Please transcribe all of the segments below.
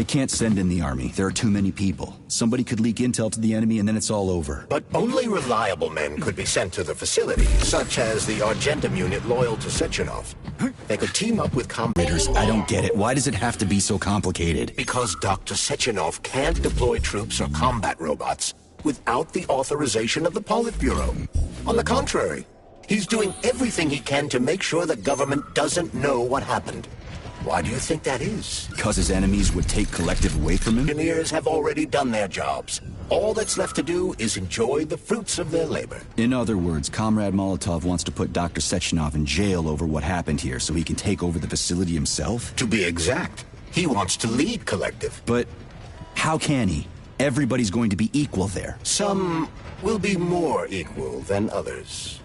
They can't send in the army. There are too many people. Somebody could leak intel to the enemy and then it's all over. But only reliable men could be sent to the facility, such as the Argentum unit loyal to Sechenov. They could team up with Raiders, I don't get it. Why does it have to be so complicated? Because Dr. Sechenov can't deploy troops or combat robots without the authorization of the Politburo. On the contrary, he's doing everything he can to make sure the government doesn't know what happened. Why do you think that is? Because his enemies would take Collective away from him? Engineers have already done their jobs. All that's left to do is enjoy the fruits of their labor. In other words, Comrade Molotov wants to put Dr. Sechenov in jail over what happened here so he can take over the facility himself? To be exact, he wants to lead Collective. But how can he? Everybody's going to be equal there. Some will be more equal than others.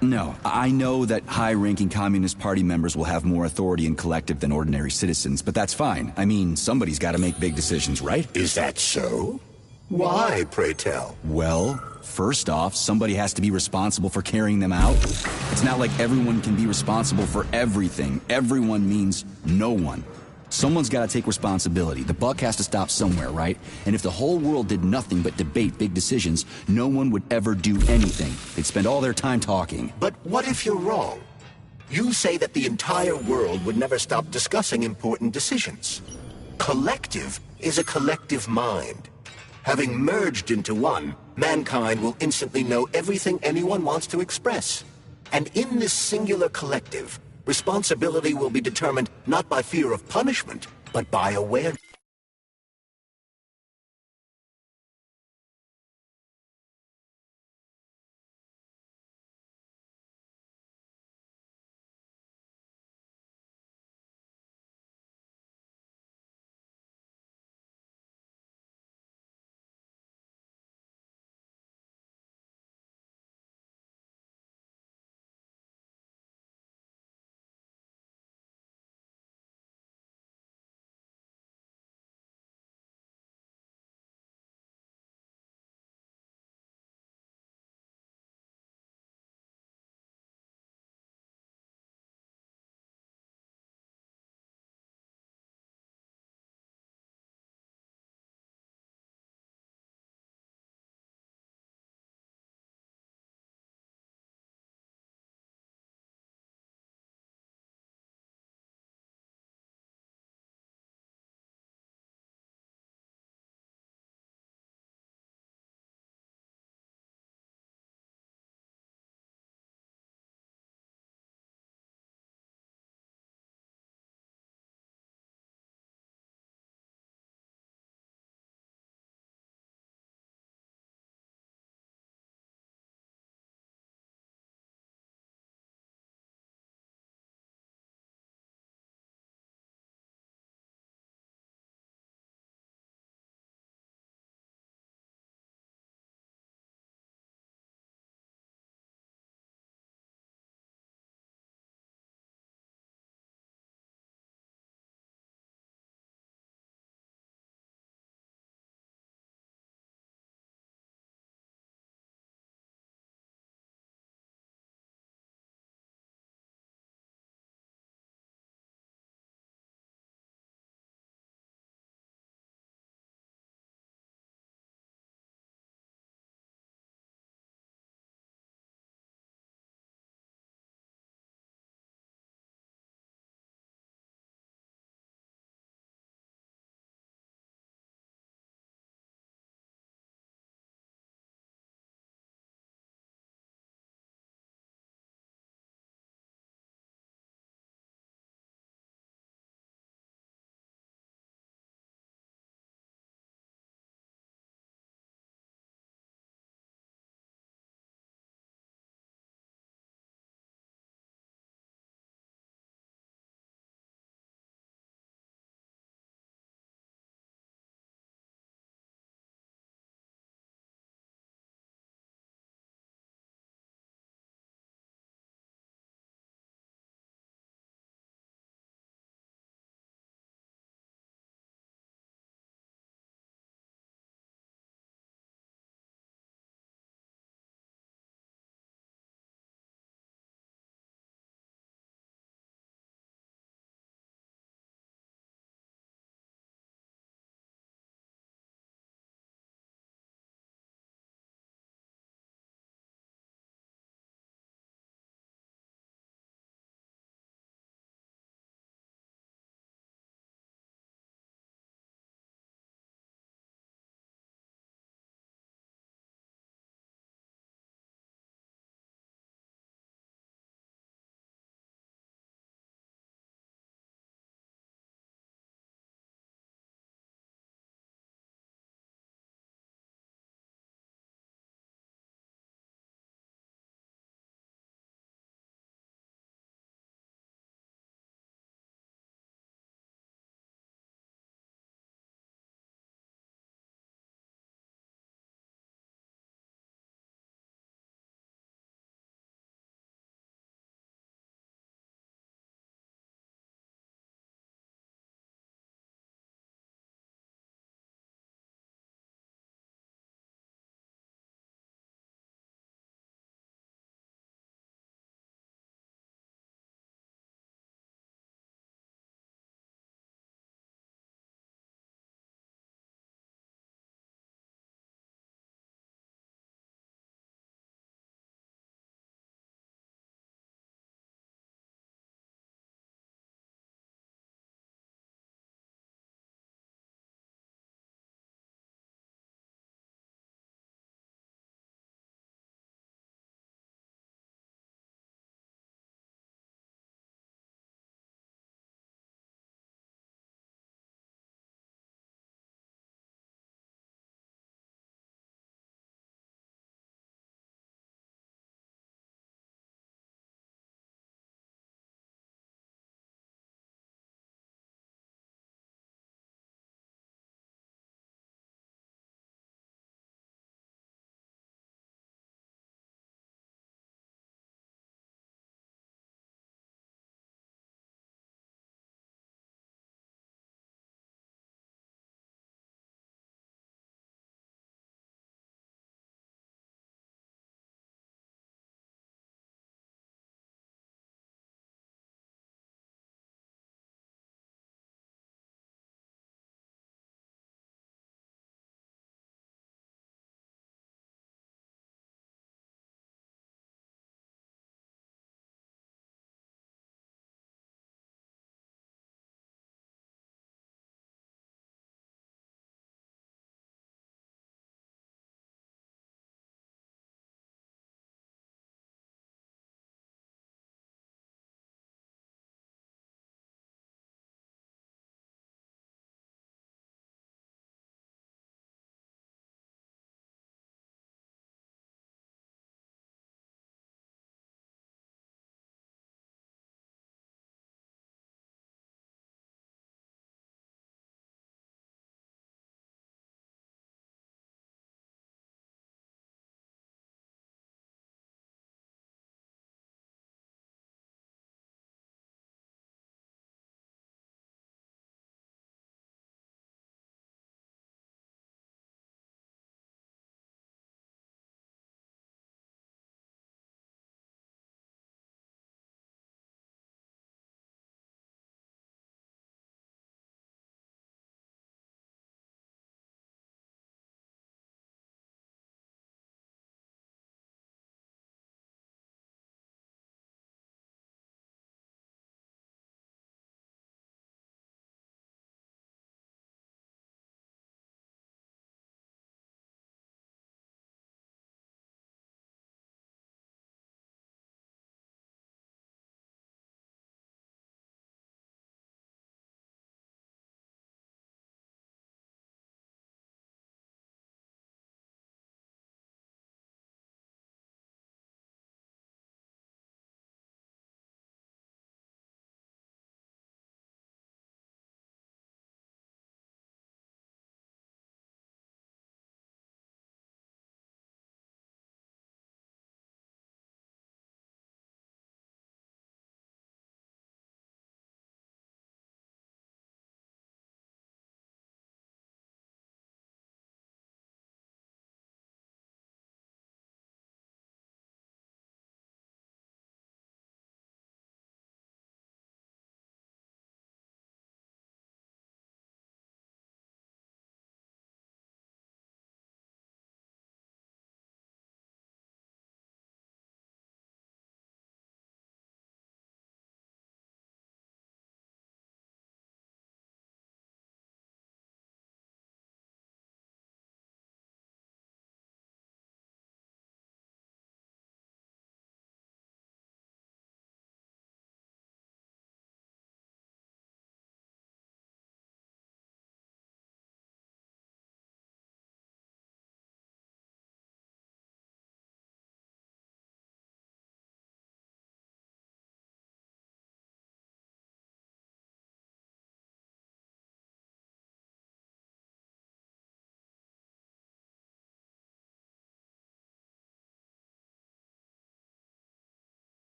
No, I know that high-ranking Communist Party members will have more authority in Collective than ordinary citizens, but that's fine. I mean, somebody's got to make big decisions, right? Is that so? Why, pray tell? Well, first off, somebody has to be responsible for carrying them out. It's not like everyone can be responsible for everything. Everyone means no one. Someone's got to take responsibility. The buck has to stop somewhere, right? And if the whole world did nothing but debate big decisions, no one would ever do anything. They'd spend all their time talking. But what if you're wrong? You say that the entire world would never stop discussing important decisions. Collective is a collective mind. Having merged into one, mankind will instantly know everything anyone wants to express. And in this singular collective, responsibility will be determined not by fear of punishment, but by awareness.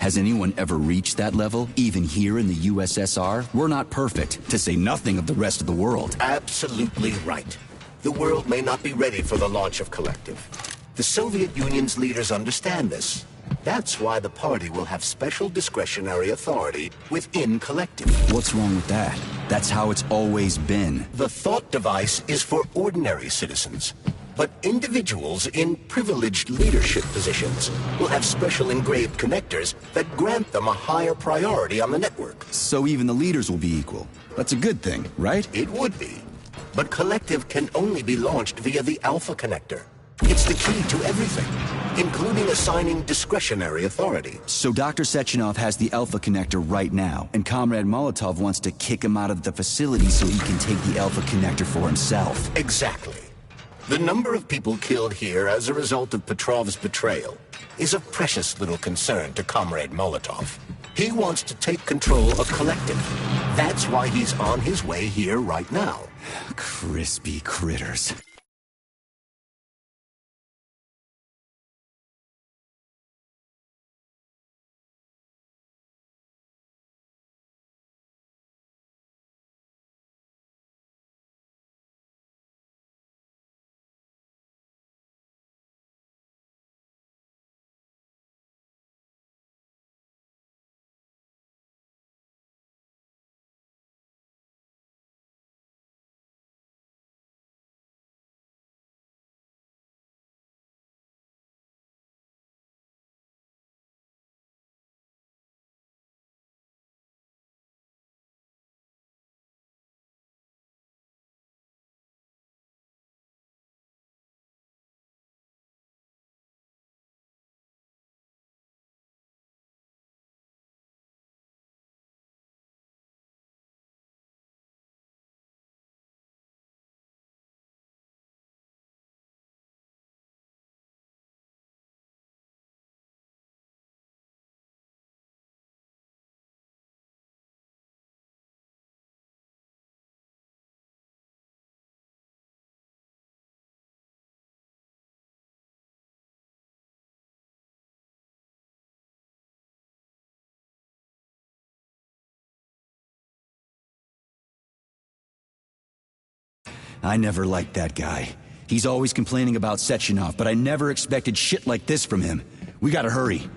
Has anyone ever reached that level, even here in the USSR? We're not perfect, to say nothing of the rest of the world. Absolutely right. The world may not be ready for the launch of Collective. The Soviet Union's leaders understand this. That's why the party will have special discretionary authority within Collective. What's wrong with that? That's how it's always been. The thought device is for ordinary citizens. But individuals in privileged leadership positions will have special engraved connectors that grant them a higher priority on the network. So even the leaders will be equal. That's a good thing, right? It would be. But Collective can only be launched via the Alpha connector. It's the key to everything, including assigning discretionary authority. So Dr. Sechenov has the Alpha connector right now, and Comrade Molotov wants to kick him out of the facility so he can take the Alpha connector for himself. Exactly. The number of people killed here as a result of Petrov's betrayal is of precious little concern to Comrade Molotov. He wants to take control of Collective. That's why he's on his way here right now. Crispy critters. I never liked that guy. He's always complaining about Sechenov, but I never expected shit like this from him. We gotta hurry.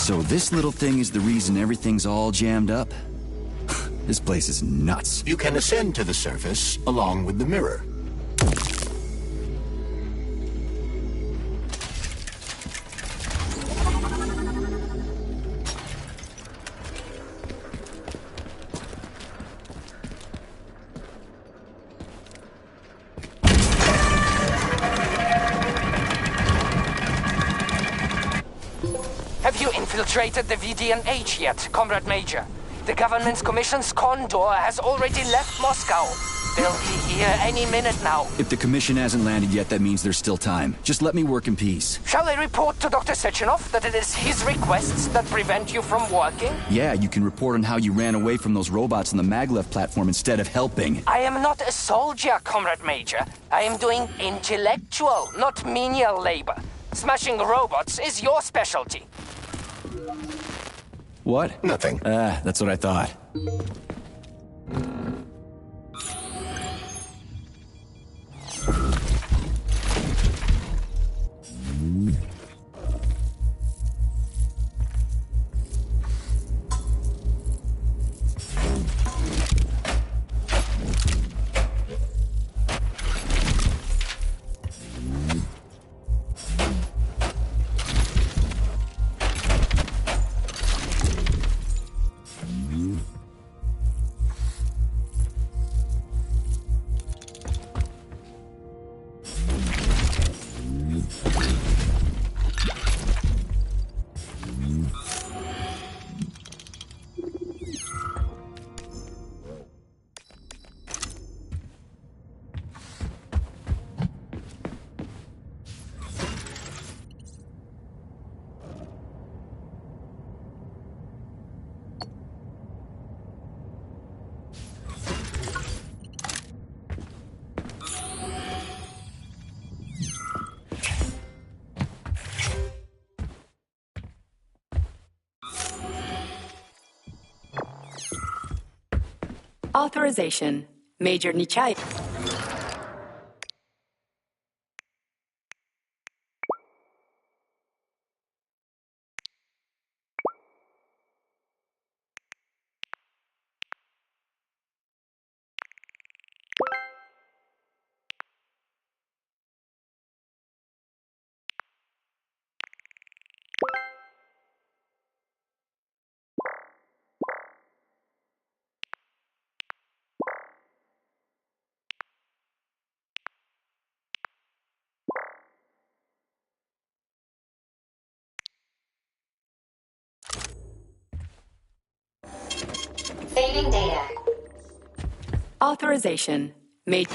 So this little thing is the reason everything's all jammed up? This place is nuts. You can ascend to the surface along with the mirror. Have you infiltrated the VDNH yet, Comrade Major? The government's commission's condor has already left Moscow. They'll be here any minute now. If the commission hasn't landed yet, that means there's still time. Just let me work in peace. Shall I report to Dr. Sechenov that it is his requests that prevent you from working? Yeah, you can report on how you ran away from those robots on the maglev platform instead of helping. I am not a soldier, Comrade Major. I am doing intellectual, not menial labor. Smashing robots is your specialty. What? Nothing. That's what I thought. Authorization. Major Nichai. Saving data. Authorization. Major.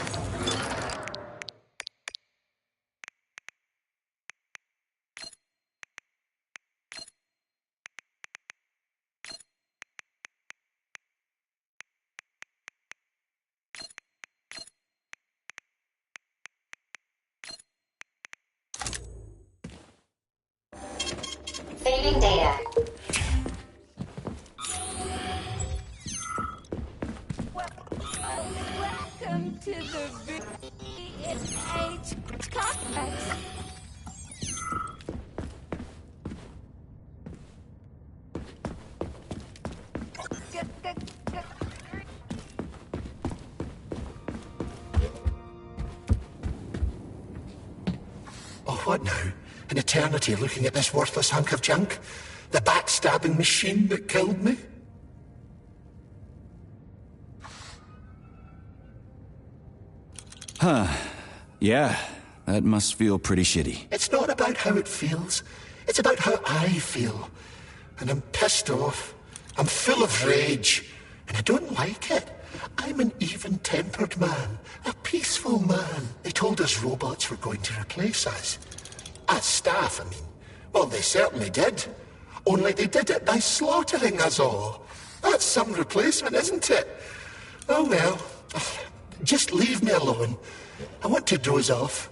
Saving data. Welcome to the VDNH complex. Oh, what now? An eternity looking at this worthless hunk of junk? The backstabbing machine that killed me? Yeah, that must feel pretty shitty. It's not about how it feels. It's about how I feel. And I'm pissed off. I'm full of rage. And I don't like it. I'm an even-tempered man. A peaceful man. They told us robots were going to replace us. As staff, I mean. Well, they certainly did. Only they did it by slaughtering us all. That's some replacement, isn't it? Oh well. Just leave me alone. I want to doze off.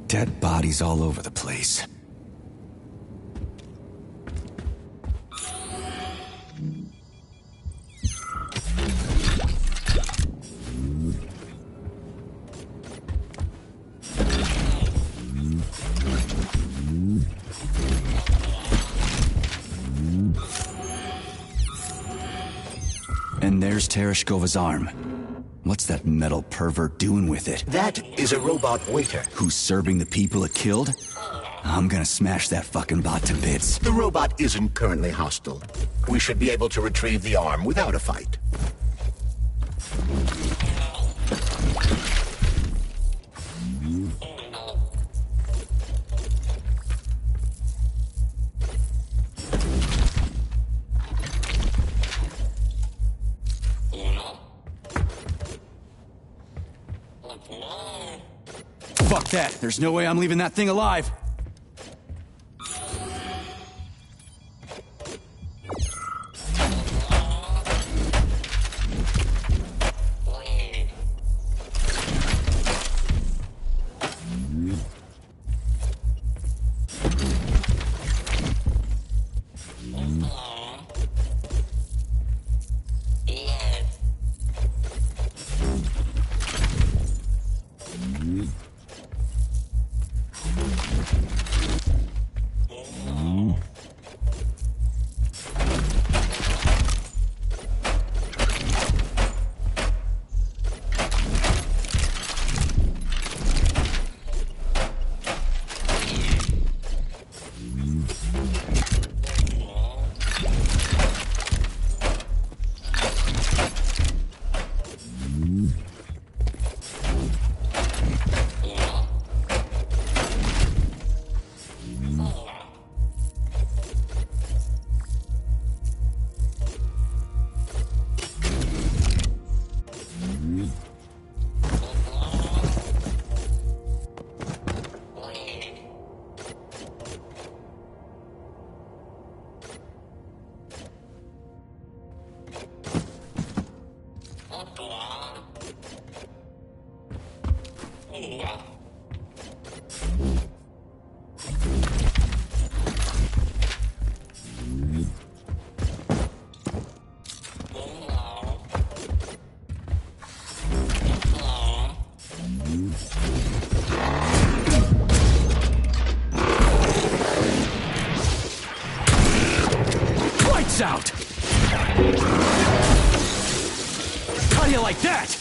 Dead bodies all over the place. And there's Tereshkova's arm. What's that metal pervert doing with it? That is a robot waiter. Who's serving the people it killed? I'm gonna smash that fucking bot to bits. The robot isn't currently hostile. We should be able to retrieve the arm without a fight. Fuck that. There's no way I'm leaving that thing alive. Lights out! How do you like that?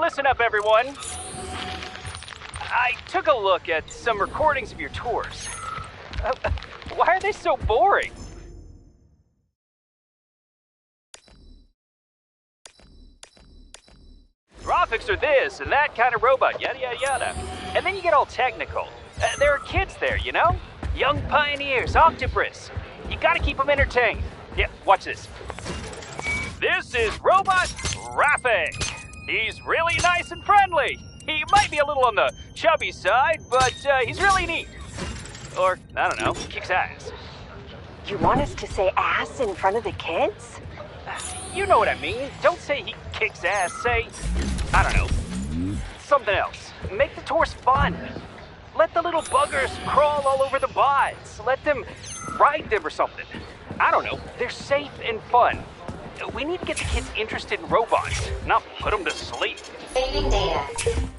Listen up, everyone. I took a look at some recordings of your tours. Why are they so boring? Graphics are this and that kind of robot, yada yada yada. And then you get all technical. There are kids there, you know? Young pioneers, octopus. You gotta keep them entertained. Yeah, watch this. This is Robot Raffic. He's really nice and friendly. He might be a little on the chubby side, but he's really neat. Or, I don't know, kicks ass. You want us to say ass in front of the kids? You know what I mean. Don't say he kicks ass. Say, I don't know, something else. Make the tours fun. Let the little buggers crawl all over the bots. Let them ride them or something. I don't know. They're safe and fun. We need to get the kids interested in robots, not put them to sleep. Saving data.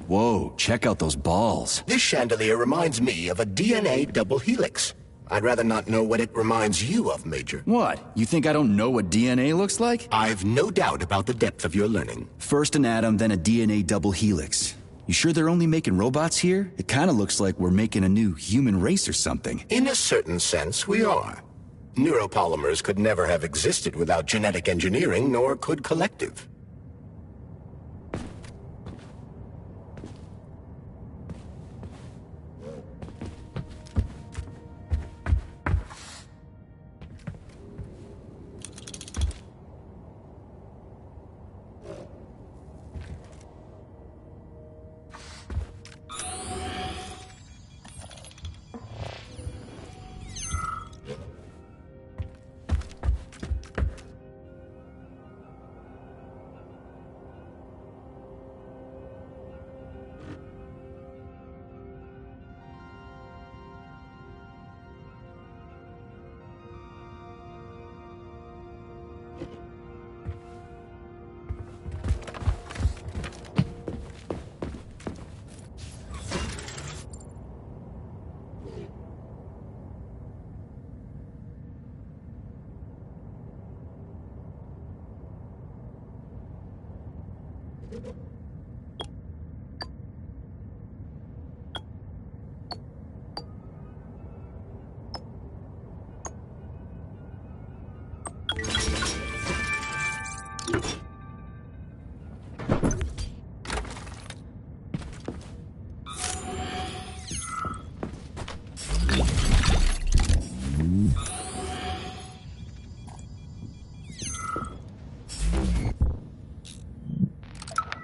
Whoa, check out those balls. This chandelier reminds me of a DNA double helix. I'd rather not know what it reminds you of, Major. What? You think I don't know what DNA looks like? I've no doubt about the depth of your learning. First an atom, then a DNA double helix. You sure they're only making robots here? It kinda looks like we're making a new human race or something. In a certain sense, we are. Neuropolymers could never have existed without genetic engineering, nor could collective.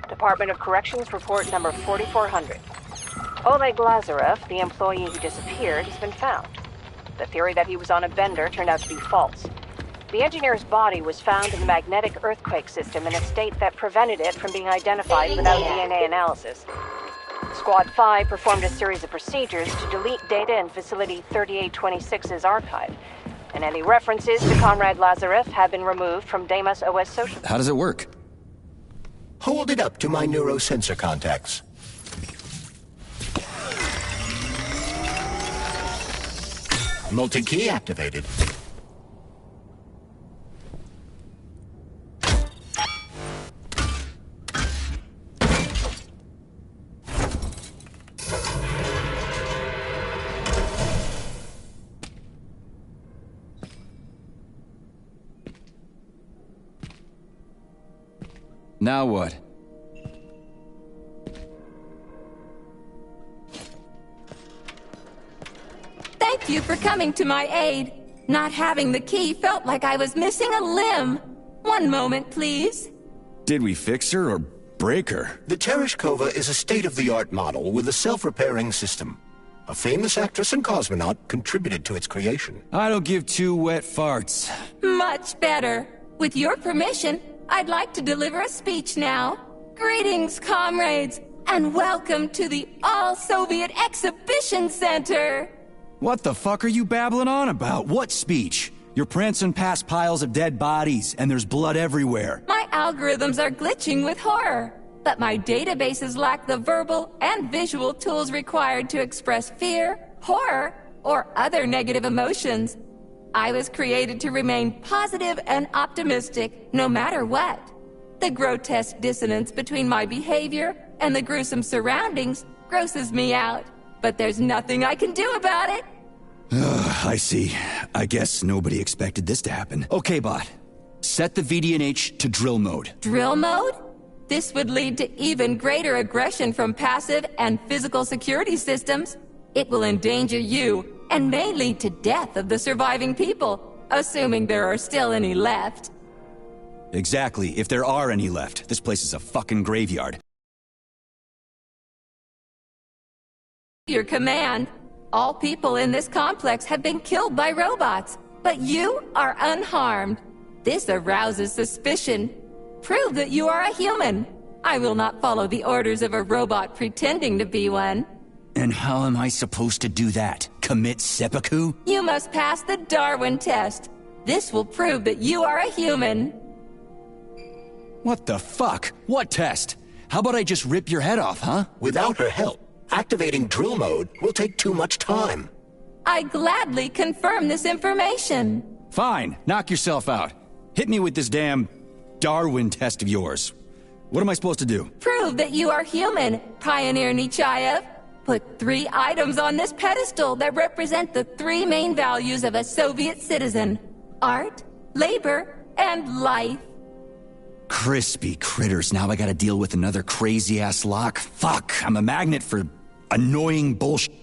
Department of Corrections report number 4400. Oleg Lazarev, the employee who disappeared, has been found. The theory that he was on a bender turned out to be false. The engineer's body was found in the magnetic earthquake system in a state that prevented it from being identified without DNA analysis. Squad 5 performed a series of procedures to delete data in Facility 3826's archive, and any references to Comrade Lazarev have been removed from Deimos OS Social. How does it work? Hold it up to my neurosensor contacts. Multi-key activated. Now what? Thank you for coming to my aid. Not having the key felt like I was missing a limb. One moment, please. Did we fix her or break her? The Tereshkova is a state-of-the-art model with a self-repairing system. A famous actress and cosmonaut contributed to its creation. I don't give two wet farts. Much better. With your permission, I'd like to deliver a speech now. Greetings, comrades, and welcome to the All-Soviet Exhibition Center. What the fuck are you babbling on about? What speech? You're prancing past piles of dead bodies, and there's blood everywhere. My algorithms are glitching with horror, but my databases lack the verbal and visual tools required to express fear, horror, or other negative emotions. I was created to remain positive and optimistic, no matter what. The grotesque dissonance between my behavior and the gruesome surroundings grosses me out, but there's nothing I can do about it. I see. I guess nobody expected this to happen. Okay, bot. Set the VDNH to drill mode. Drill mode? This would lead to even greater aggression from passive and physical security systems. It will endanger you and may lead to death of the surviving people, assuming there are still any left. Exactly, if there are any left. This place is a fucking graveyard. Your command. All people in this complex have been killed by robots, but you are unharmed. This arouses suspicion. Prove that you are a human. I will not follow the orders of a robot pretending to be one. And how am I supposed to do that? Commit seppuku? You must pass the Darwin test. This will prove that you are a human. What the fuck? What test? How about I just rip your head off, huh? Without her help, activating drill mode will take too much time. I gladly confirm this information. Fine, knock yourself out. Hit me with this damn Darwin test of yours. What am I supposed to do? Prove that you are human, Pioneer Nechayev. Put 3 items on this pedestal that represent the 3 main values of a Soviet citizen: art, labor, and life. Crispy critters, now I gotta deal with another crazy-ass lock. Fuck, I'm a magnet for annoying bullshit.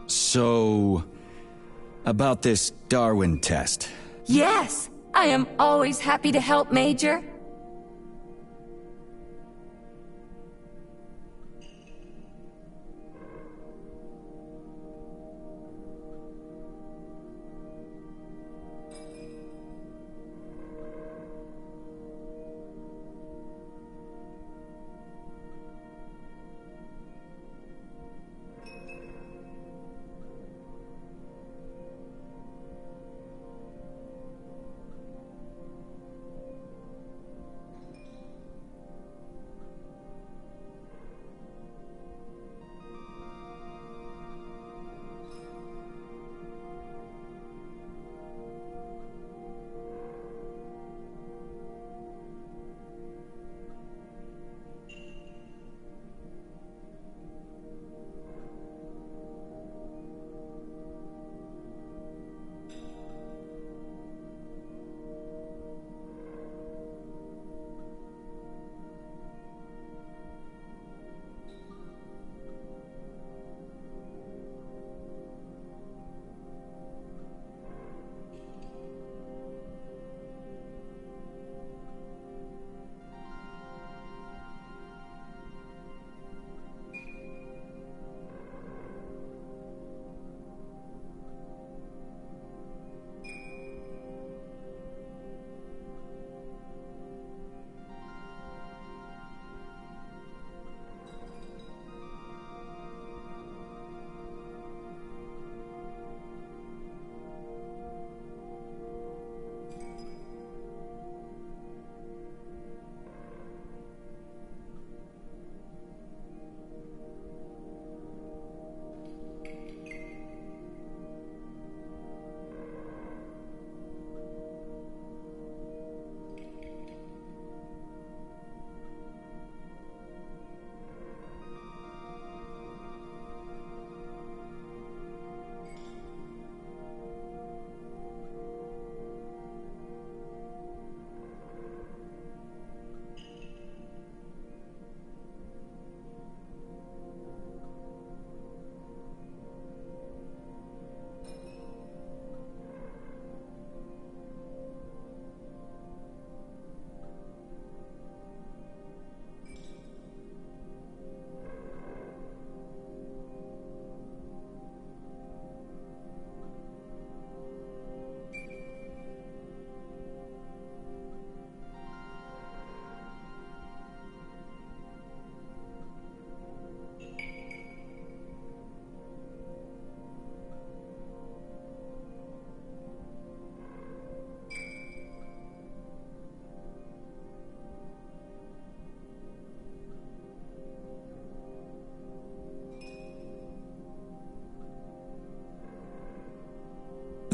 So, about this Darwin test. Yes, I am always happy to help, Major.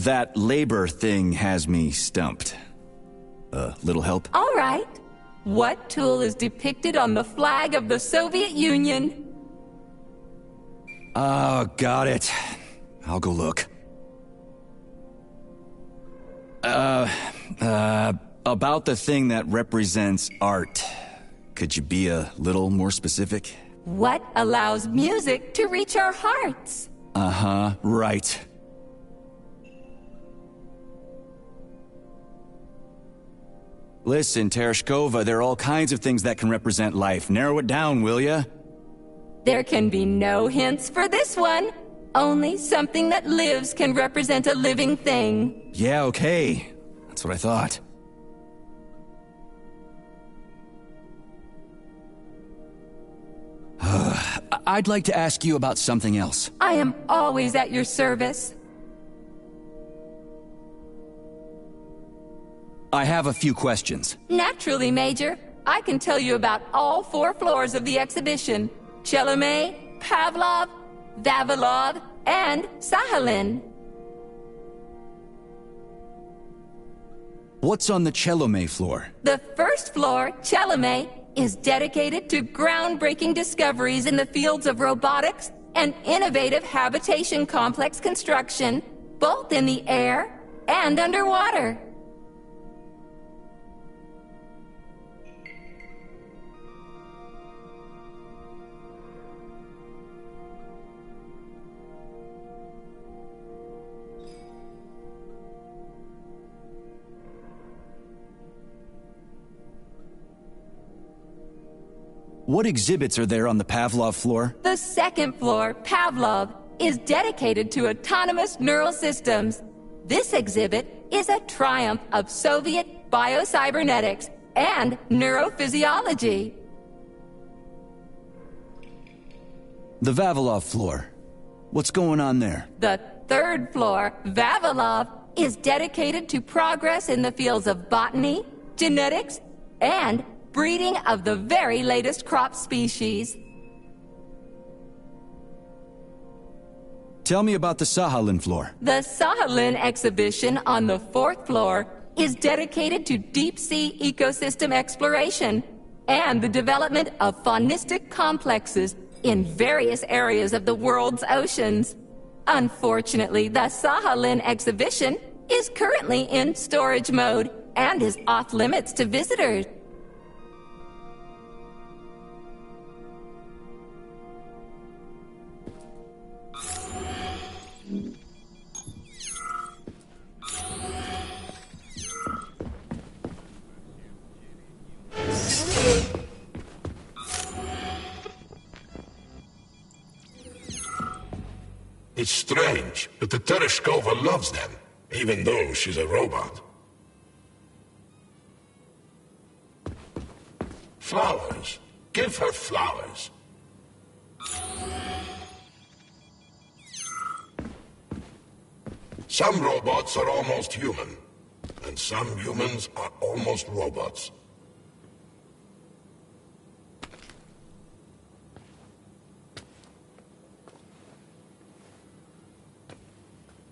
That labor thing has me stumped. Little help? All right. What tool is depicted on the flag of the Soviet Union? Oh, got it. I'll go look. About the thing that represents art. Could you be a little more specific? What allows music to reach our hearts? Uh-huh, right. Listen, Tereshkova, there are all kinds of things that can represent life. Narrow it down, will ya? There can be no hints for this one. Only something that lives can represent a living thing. Yeah, okay. That's what I thought. I'd like to ask you about something else. I am always at your service. I have a few questions. Naturally, Major. I can tell you about all 4 floors of the exhibition: Chelomey, Pavlov, Vavilov, and Sahalin. What's on the Chelomey floor? The first floor, Chelomey, is dedicated to groundbreaking discoveries in the fields of robotics and innovative habitation complex construction, both in the air and underwater. What exhibits are there on the Pavlov floor? The second floor, Pavlov, is dedicated to autonomous neural systems. This exhibit is a triumph of Soviet biocybernetics and neurophysiology. The Vavilov floor. What's going on there? The third floor, Vavilov, is dedicated to progress in the fields of botany, genetics, and breeding of the very latest crop species. Tell me about the Sahalin floor. The Sahalin exhibition on the 4th floor is dedicated to deep-sea ecosystem exploration and the development of faunistic complexes in various areas of the world's oceans. Unfortunately, the Sahalin exhibition is currently in storage mode and is off-limits to visitors. It's strange, but the Tereshkova loves them, even though she's a robot. Flowers. Give her flowers. Some robots are almost human, and some humans are almost robots.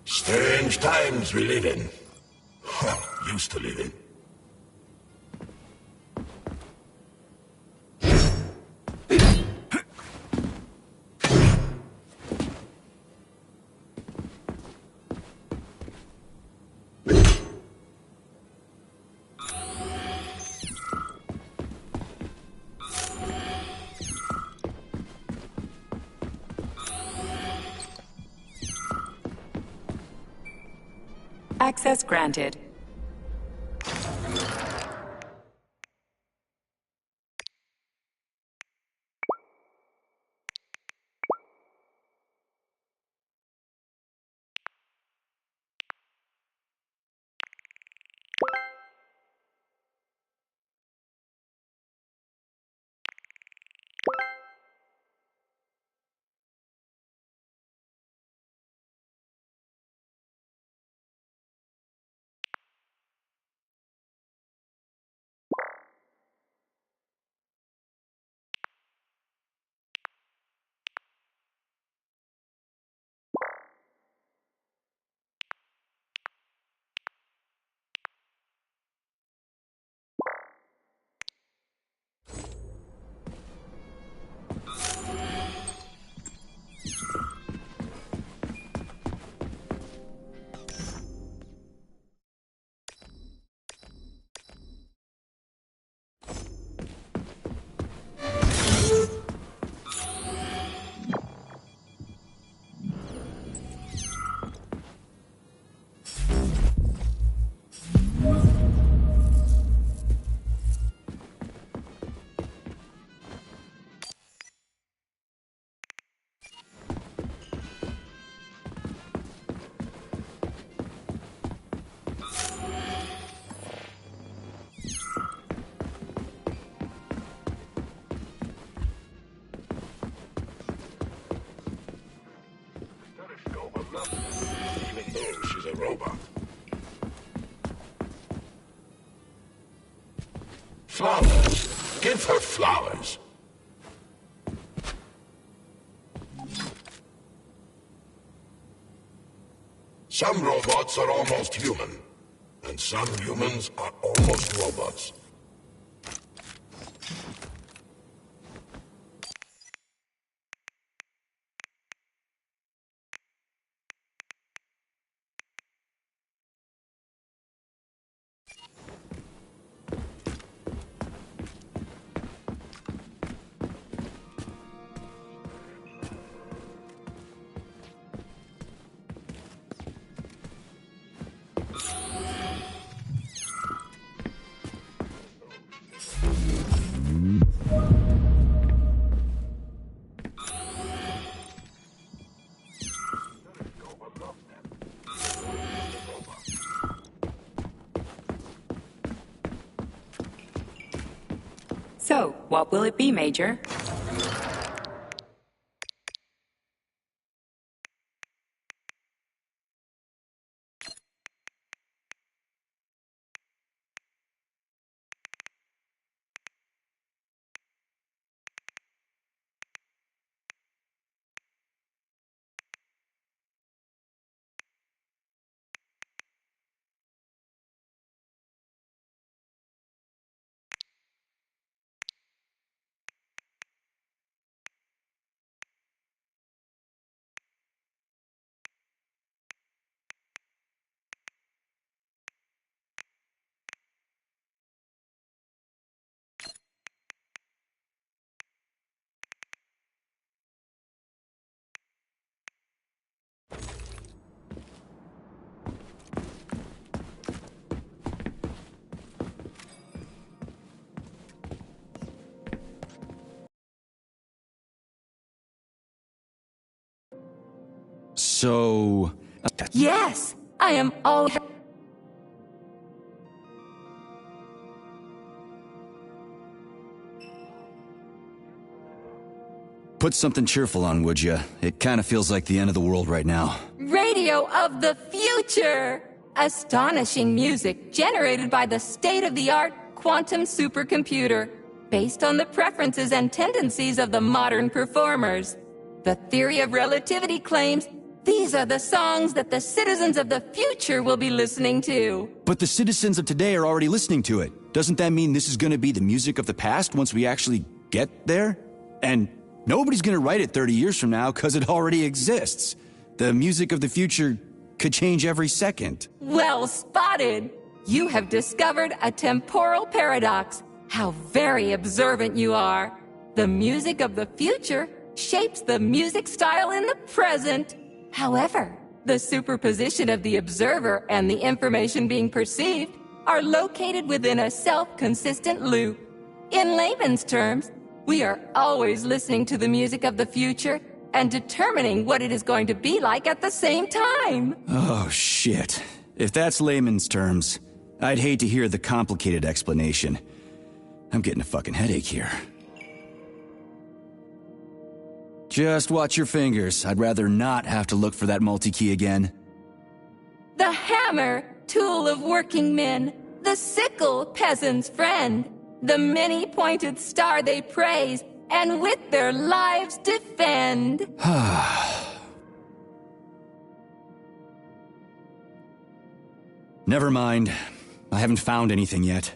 Strange times we live in. Well, used to live in. Access granted. Even though she's a robot. Flowers. Give her flowers. Some robots are almost human, and some humans are almost robots. So, what will it be, Major? So... Yes, I am all... Put something cheerful on, would ya? It kind of feels like the end of the world right now. Radio of the future! Astonishing music generated by the state-of-the-art quantum supercomputer, based on the preferences and tendencies of the modern performers. The theory of relativity claims these are the songs that the citizens of the future will be listening to. But the citizens of today are already listening to it. Doesn't that mean this is going to be the music of the past once we actually get there? And nobody's going to write it 30 years from now because it already exists. The music of the future could change every second. Well spotted! You have discovered a temporal paradox. How very observant you are. The music of the future shapes the music style in the present. However, the superposition of the observer and the information being perceived are located within a self-consistent loop. In layman's terms, we are always listening to the music of the future and determining what it is going to be like at the same time. Oh, shit. If that's layman's terms, I'd hate to hear the complicated explanation. I'm getting a fucking headache here. Just watch your fingers. I'd rather not have to look for that multi-key again. The hammer, tool of working men. The sickle, peasant's friend. The many-pointed star they praise, and with their lives defend. Never mind. I haven't found anything yet.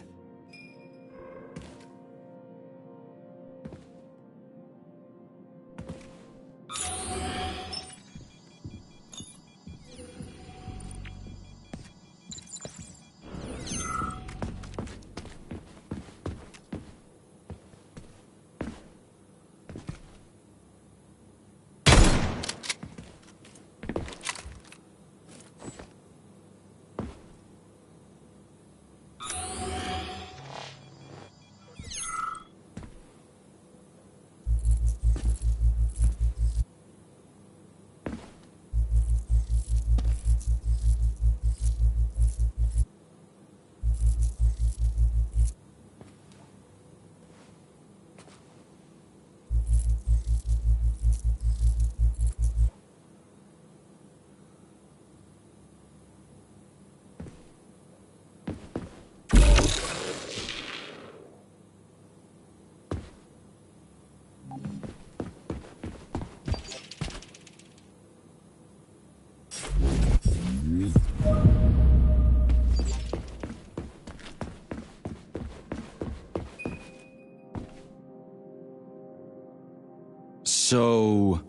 So...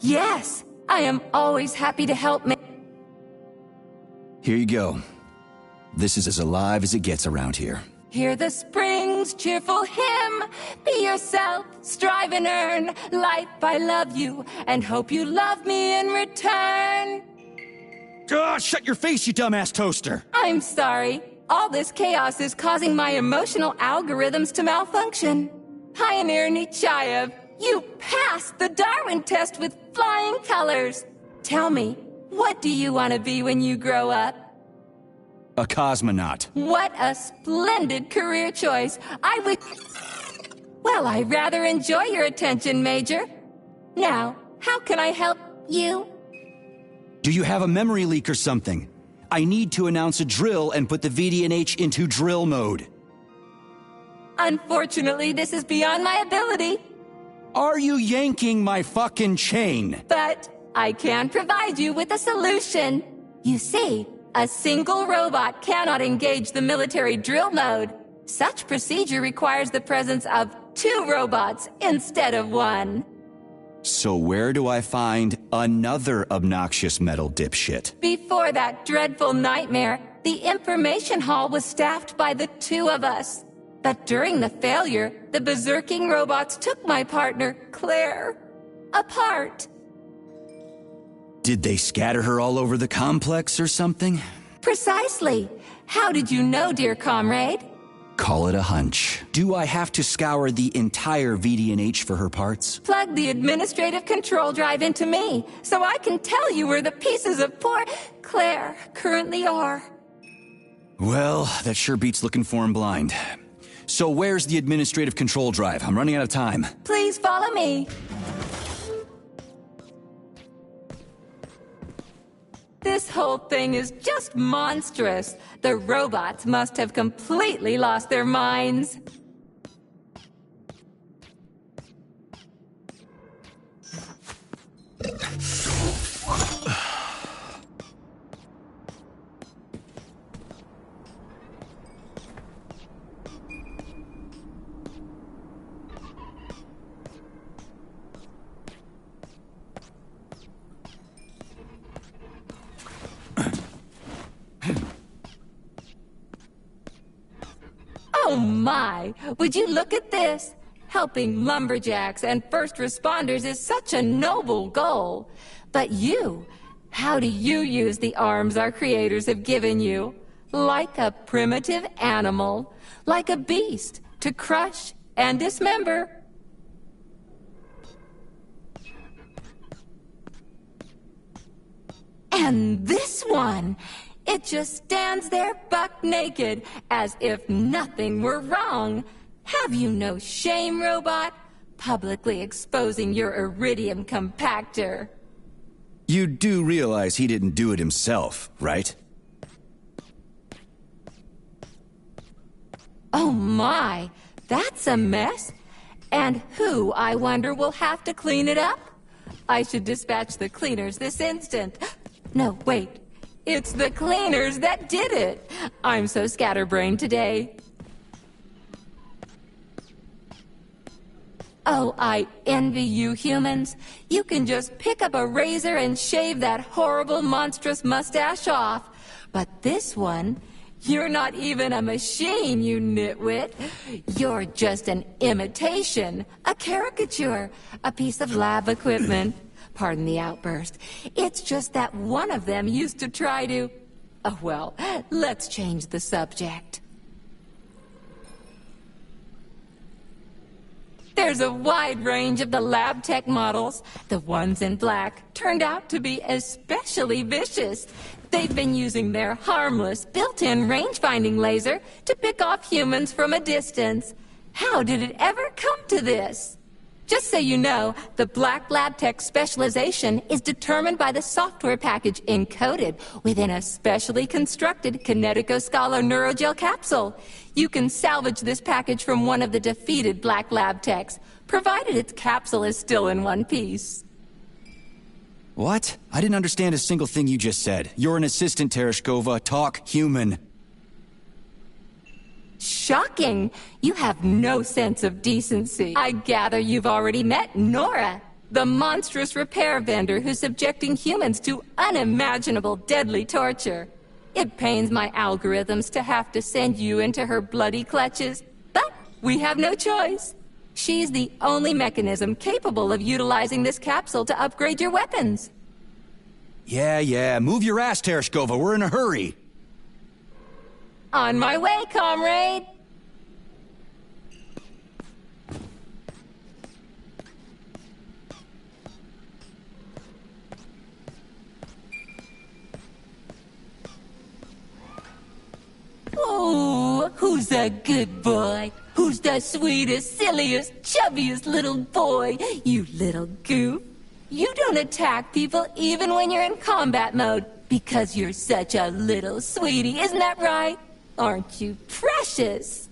Yes, I am always happy to help me. Here you go. This is as alive as it gets around here. Hear the spring's cheerful hymn. Be yourself, strive and earn. Life, I love you, and hope you love me in return. Shut your face, you dumbass toaster! I'm sorry. All this chaos is causing my emotional algorithms to malfunction. Pioneer Nechayev, you passed the Darwin test with flying colors. Tell me, what do you want to be when you grow up? A cosmonaut. What a splendid career choice. Well, I rather enjoy your attention, Major. Now, how can I help you? Do you have a memory leak or something? I need to announce a drill and put the VDNH into drill mode. Unfortunately, this is beyond my ability. Are you yanking my fucking chain? But I can provide you with a solution. You see, a single robot cannot engage the military drill mode. Such procedure requires the presence of 2 robots instead of 1. So where do I find another obnoxious metal dipshit? Before that dreadful nightmare, the information hall was staffed by the 2 of us. But during the failure, the berserking robots took my partner, Claire, apart. Did they scatter her all over the complex or something? Precisely. How did you know, dear comrade? Call it a hunch. Do I have to scour the entire VDNH for her parts? Plug the administrative control drive into me, so I can tell you where the pieces of poor Claire currently are. Well, that sure beats looking for him blind. So where's the administrative control drive? I'm running out of time. Please follow me. This whole thing is just monstrous. The robots must have completely lost their minds. Oh my! Would you look at this? Helping lumberjacks and first responders is such a noble goal. But you, how do you use the arms our creators have given you? Like a primitive animal, like a beast, to crush and dismember. And this one, it just stands there buck naked, as if nothing were wrong. Have you no shame, robot? Publicly exposing your iridium compactor. You do realize he didn't do it himself, right? Oh my, that's a mess. And who, I wonder, will have to clean it up? I should dispatch the cleaners this instant. No, wait. It's the cleaners that did it. I'm so scatterbrained today. Oh, I envy you humans. You can just pick up a razor and shave that horrible, monstrous mustache off. But this one, you're not even a machine, you nitwit. You're just an imitation, a caricature, a piece of lab equipment. Pardon the outburst. It's just that one of them used to try to... Oh, well, let's change the subject. There's a wide range of the lab tech models. The ones in black turned out to be especially vicious. They've been using their harmless, built-in range-finding laser to pick off humans from a distance. How did it ever come to this? Just so you know, the Black Lab Tech specialization is determined by the software package encoded within a specially constructed Kinetico-Scala neurogel capsule. You can salvage this package from one of the defeated Black Lab Techs, provided its capsule is still in one piece. What? I didn't understand a single thing you just said. You're an assistant, Tereshkova. Talk human. Shocking! You have no sense of decency. I gather you've already met Nora. the monstrous repair vendor who's subjecting humans to unimaginable deadly torture. It pains my algorithms to have to send you into her bloody clutches, but we have no choice. She's the only mechanism capable of utilizing this capsule to upgrade your weapons. Yeah, move your ass, Tereshkova, we're in a hurry. On my way, comrade! Oh, who's a good boy? Who's the sweetest, silliest, chubbiest little boy? You little goof. You don't attack people even when you're in combat mode because you're such a little sweetie, isn't that right? Aren't you precious?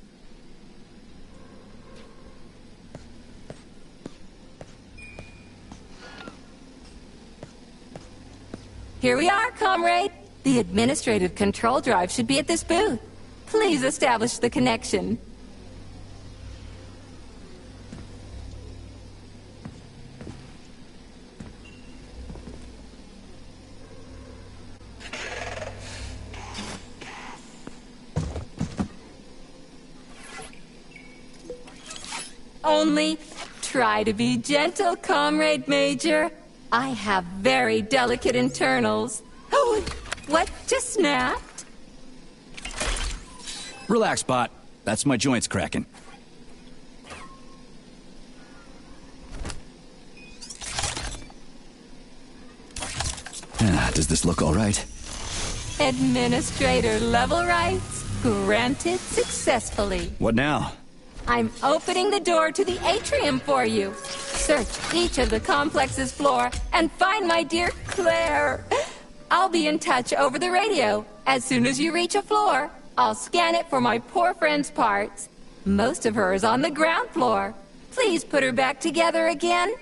Here we are, comrade. The administrative control drive should be at this booth. Please establish the connection. Only try to be gentle, Comrade Major. I have very delicate internals. Oh, what just snapped? Relax, Bot. That's my joints cracking. Does this look all right? Administrator level rights granted successfully. What now? I'm opening the door to the atrium for you. Search each of the complex's floor and find my dear Claire. I'll be in touch over the radio. As soon as you reach a floor, I'll scan it for my poor friend's parts. Most of her is on the ground floor. Please put her back together again.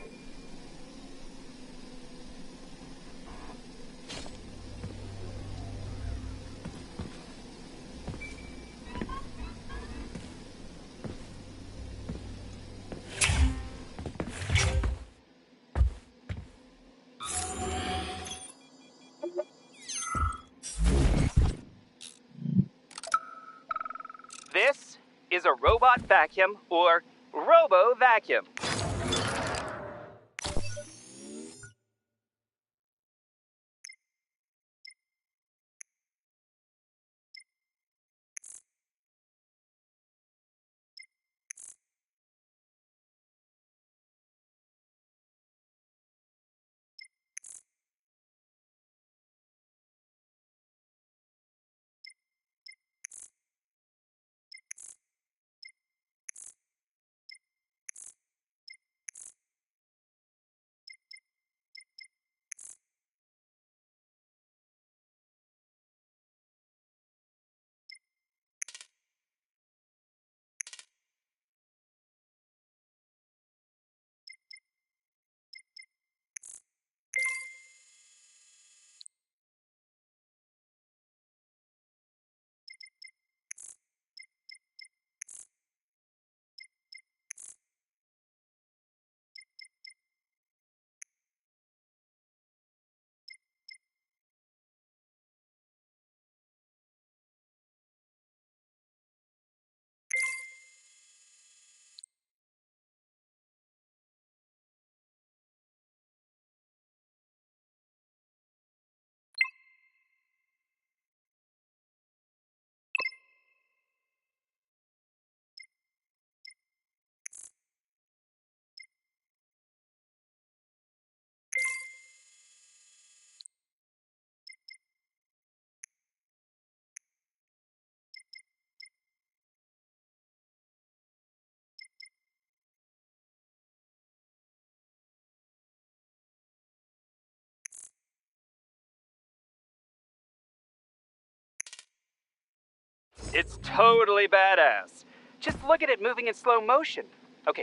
This is a robot vacuum, or robo-vacuum. It's totally badass. Just look at it moving in slow motion. Okay,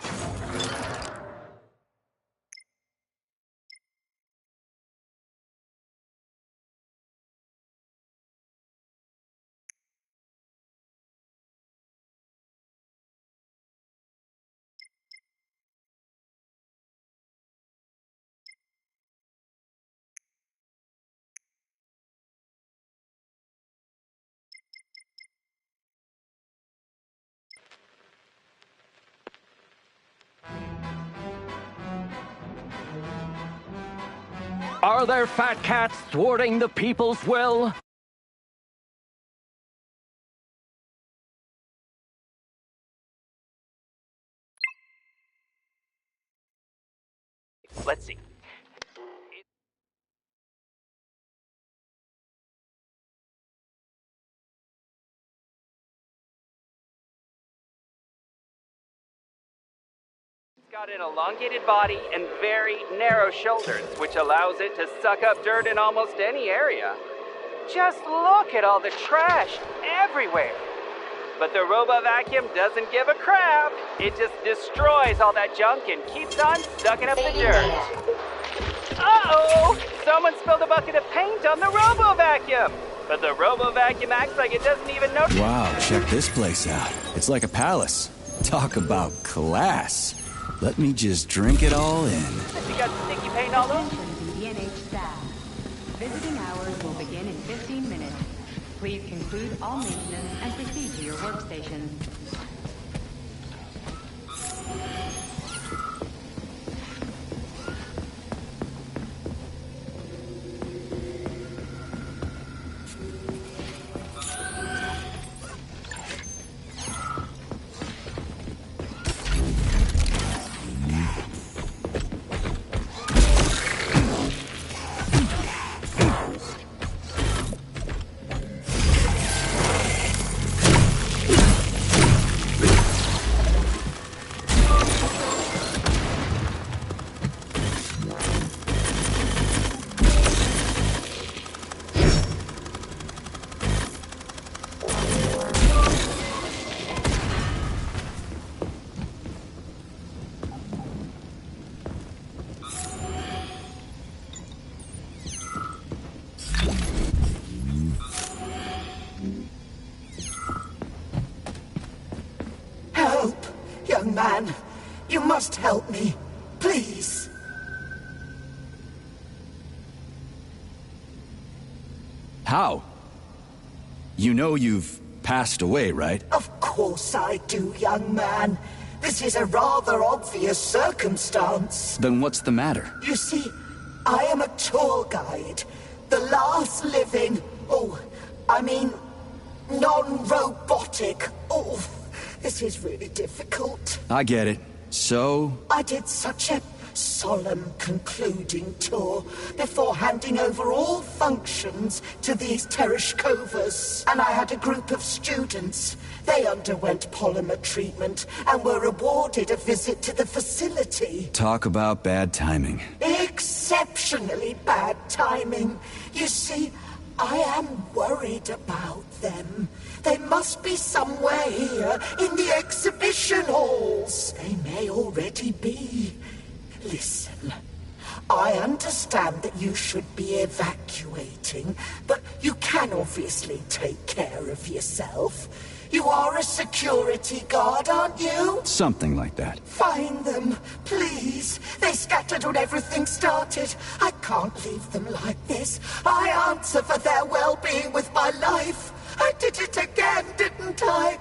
Are there fat cats thwarting the people's will? Let's see. It's got an elongated body and very narrow shoulders, which allows it to suck up dirt in almost any area. Just look at all the trash everywhere. But the robo-vacuum doesn't give a crap. It just destroys all that junk and keeps on sucking up the dirt. Uh-oh! Someone spilled a bucket of paint on the robo-vacuum. But the robo-vacuum acts like it doesn't even know. Wow, check this place out. It's like a palace. Talk about class. Let me just drink it all in. You got sticky paint all over? DNH staff. Visiting hours will begin in 15 minutes. Please conclude all maintenance and proceed to your workstation. Young man, you must help me. Please. How? You know you've passed away, right? Of course I do, young man. This is a rather obvious circumstance. Then what's the matter? You see, I am a tour guide. The last living... non-robotic. This is really difficult. I get it. So? I did such a solemn concluding tour before handing over all functions to these Tereshkovas. And I had a group of students. They underwent polymer treatment and were awarded a visit to the facility. Talk about bad timing. Exceptionally bad timing. You see, I am worried about them. They must be somewhere here in the exhibition halls. They may already be. Listen, I understand that you should be evacuating, but you can obviously take care of yourself. You are a security guard, aren't you? Something like that. Find them, please. They scattered when everything started. I can't leave them like this. I answer for their well-being with my life. I did it again, didn't I?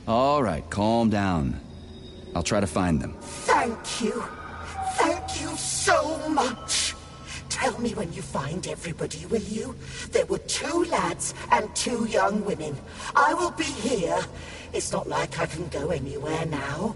All right, calm down. I'll try to find them. Thank you. Thank you so much. Tell me when you find everybody, will you? There were 2 lads and 2 young women. I will be here. It's not like I can go anywhere now.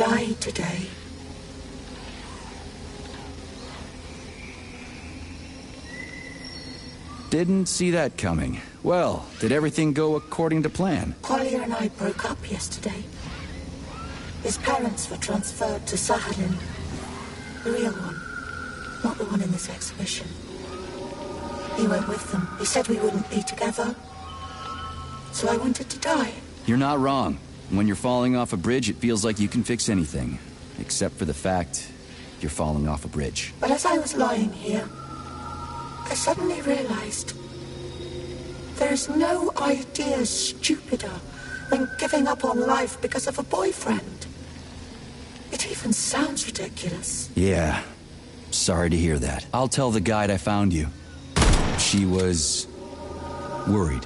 die today. Didn't see that coming. Well, did everything go according to plan? Collier and I broke up yesterday. His parents were transferred to Sahalin. The real one, not the one in this exhibition. He went with them. He said we wouldn't be together. So I wanted to die. You're not wrong. When you're falling off a bridge, it feels like you can fix anything. Except for the fact you're falling off a bridge. But as I was lying here, I suddenly realized there's no idea stupider than giving up on life because of a boyfriend. It even sounds ridiculous. Yeah. Sorry to hear that. I'll tell the guide I found you. She was worried.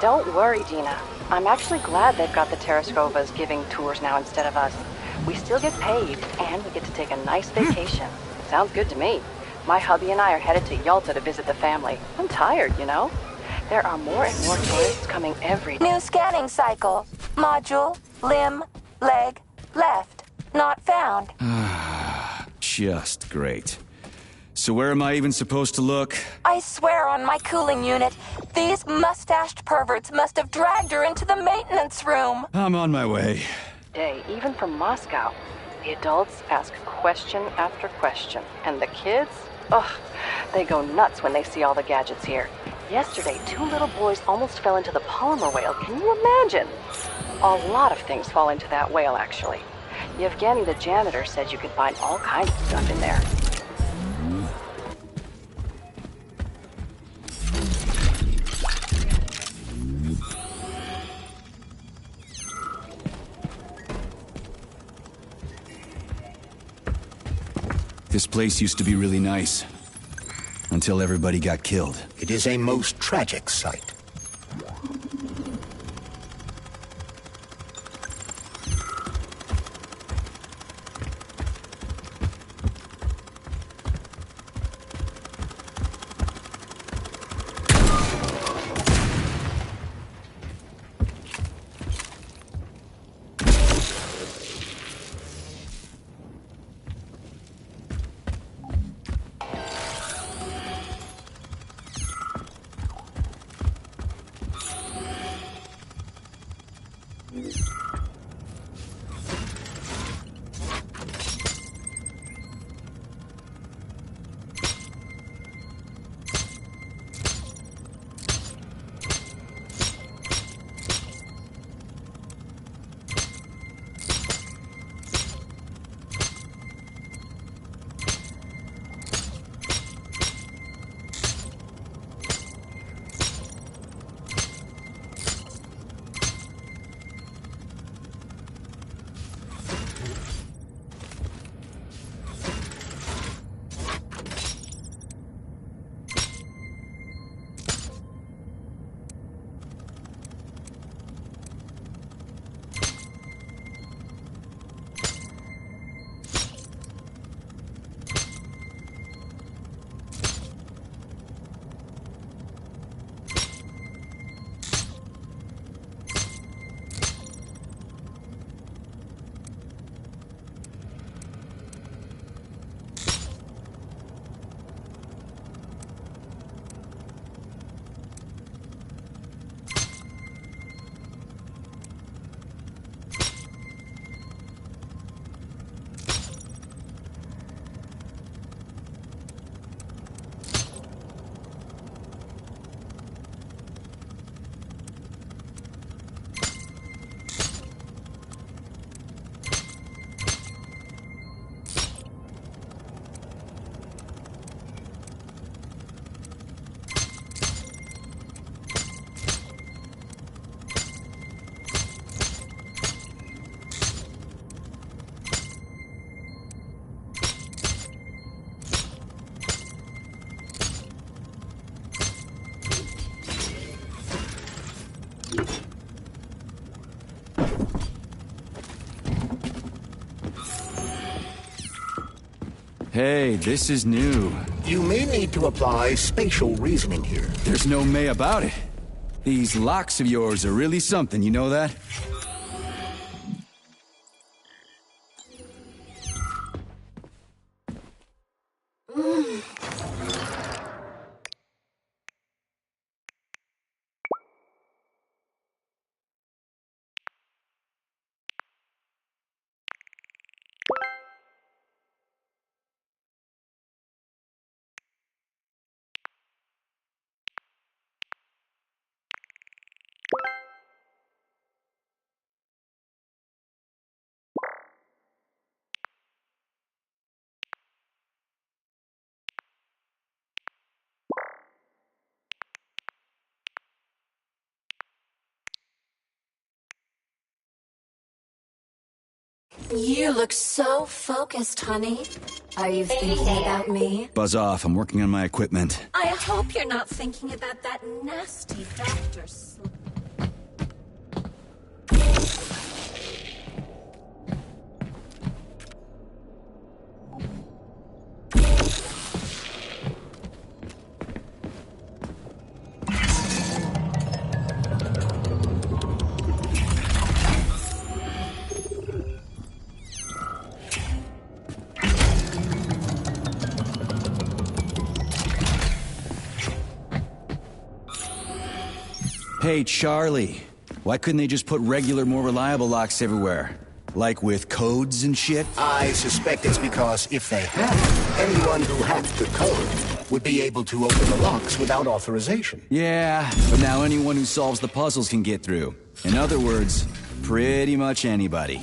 Don't worry, Dina. I'm actually glad they've got the Terrascovas giving tours now instead of us. We still get paid, and we get to take a nice vacation. Sounds good to me. My hubby and I are headed to Yalta to visit the family. I'm tired, you know? There are more and more tourists coming every day. New scanning cycle. Module, limb, leg, left. Not found. Just great. So where am I even supposed to look? I swear on my cooling unit, these mustached perverts must have dragged her into the maintenance room. I'm on my way. Even from Moscow. The adults ask question after question, and the kids, they go nuts when they see all the gadgets here. Yesterday, 2 little boys almost fell into the polymer whale. Can you imagine? A lot of things fall into that whale, actually. Yevgeny, the janitor, said you could find all kinds of stuff in there. This place used to be really nice. Until everybody got killed. It is a most tragic sight. Hey, this is new. You may need to apply spatial reasoning here. There's no may about it. These locks of yours are really something, you know that? You look so focused, honey. Are you thinking about me? Buzz off, I'm working on my equipment. I hope you're not thinking about that nasty doctor. Hey, Charlie. Why couldn't they just put regular, more reliable locks everywhere? Like with codes and shit? I suspect it's because if they had, anyone who hacked the code would be able to open the locks without authorization. Yeah, but now anyone who solves the puzzles can get through. In other words, pretty much anybody.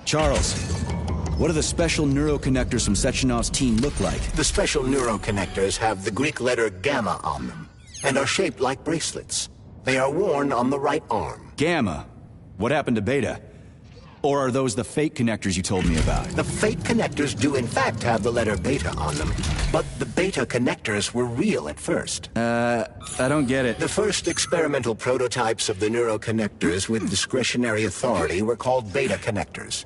Charles, what do the special neuroconnectors from Sechenov's team look like? The special neuroconnectors have the Greek letter gamma on them and are shaped like bracelets. They are worn on the right arm. Gamma? What happened to Beta? Or are those the fake connectors you told me about? The fake connectors do in fact have the letter beta on them, but the beta connectors were real at first. I don't get it. The first experimental prototypes of the neuroconnectors with discretionary authority were called beta connectors.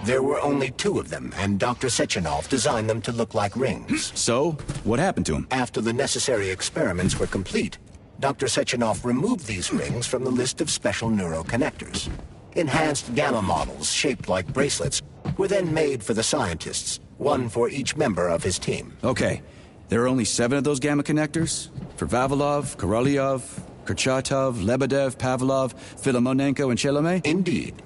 There were only 2 of them, and Dr. Sechenov designed them to look like rings. So, what happened to them? After the necessary experiments were complete, Dr. Sechenov removed these rings from the list of special neuroconnectors. Enhanced gamma models, shaped like bracelets, were then made for the scientists, one for each member of his team. Okay, there are only 7 of those gamma connectors? For Vavilov, Korolyov, Kurchatov, Lebedev, Pavlov, Filimonenko, and Chelomey? Indeed.